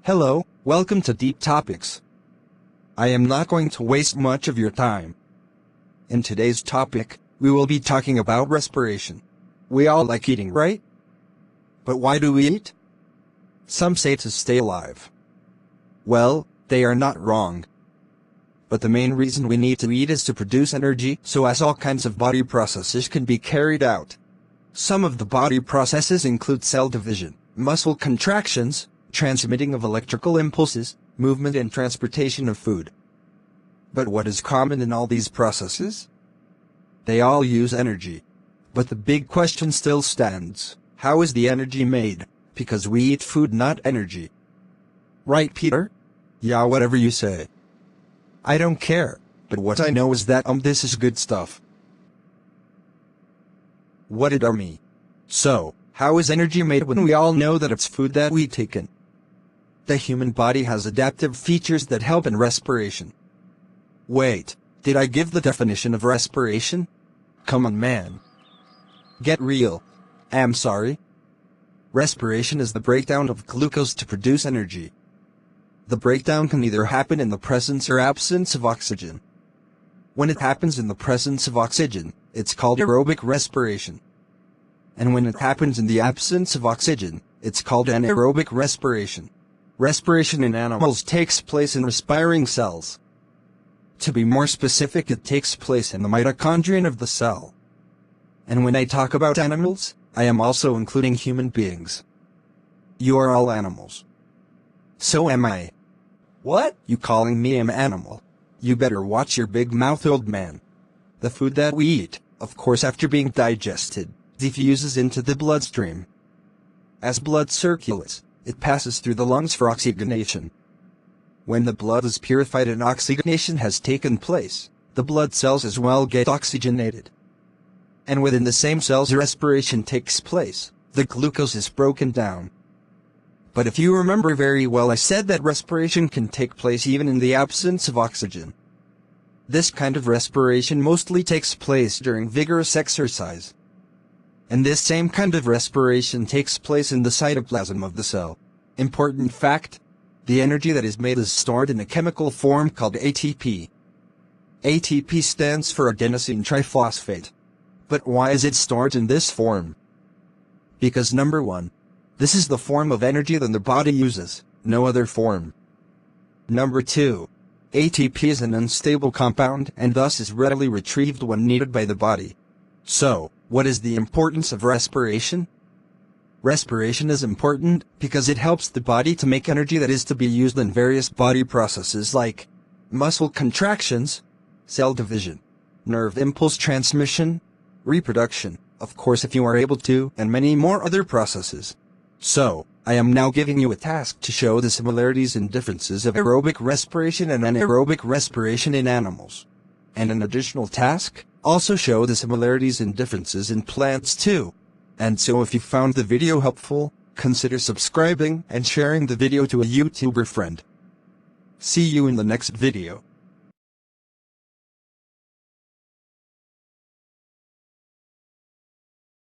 Hello, welcome to Deep Topics. I am not going to waste much of your time. In today's topic, we will be talking about respiration. We all like eating, right? But why do we eat? Some say to stay alive. Well, they are not wrong. But the main reason we need to eat is to produce energy so as all kinds of body processes can be carried out. Some of the body processes include cell division, muscle contractions, transmitting of electrical impulses, movement and transportation of food. But what is common in all these processes? They all use energy. But the big question still stands. How is the energy made? Because we eat food, not energy. Right, Peter? Yeah, whatever you say. I don't care, but what I know is that this is good stuff. What did I mean? So, how is energy made when we all know that it's food that we take in? The human body has adaptive features that help in respiration. Wait, did I give the definition of respiration? Come on, man. Get real. I'm sorry. Respiration is the breakdown of glucose to produce energy. The breakdown can either happen in the presence or absence of oxygen. When it happens in the presence of oxygen, it's called aerobic respiration. And when it happens in the absence of oxygen, it's called anaerobic respiration. Respiration in animals takes place in respiring cells. To be more specific, it takes place in the mitochondrion of the cell. And when I talk about animals, I am also including human beings. You are all animals. So am I. What? You calling me an animal? You better watch your big mouth, old man. The food that we eat, of course, after being digested, diffuses into the bloodstream. As blood circulates, it passes through the lungs for oxygenation. When the blood is purified and oxygenation has taken place, the blood cells as well get oxygenated. And within the same cells respiration takes place, the glucose is broken down. But if you remember very well, I said that respiration can take place even in the absence of oxygen. This kind of respiration mostly takes place during vigorous exercise. And this same kind of respiration takes place in the cytoplasm of the cell. Important fact: the energy that is made is stored in a chemical form called ATP. ATP stands for adenosine triphosphate. But why is it stored in this form? Because number one, this is the form of energy that the body uses, no other form. Number two, ATP is an unstable compound and thus is readily retrieved when needed by the body. So, what is the importance of respiration? Respiration is important because it helps the body to make energy that is to be used in various body processes like muscle contractions, cell division, nerve impulse transmission, reproduction, of course if you are able to, and many more other processes. So, I am now giving you a task to show the similarities and differences of aerobic respiration and anaerobic respiration in animals. And an additional task, also show the similarities and differences in plants too. And so if you found the video helpful, consider subscribing and sharing the video to a YouTuber friend. See you in the next video.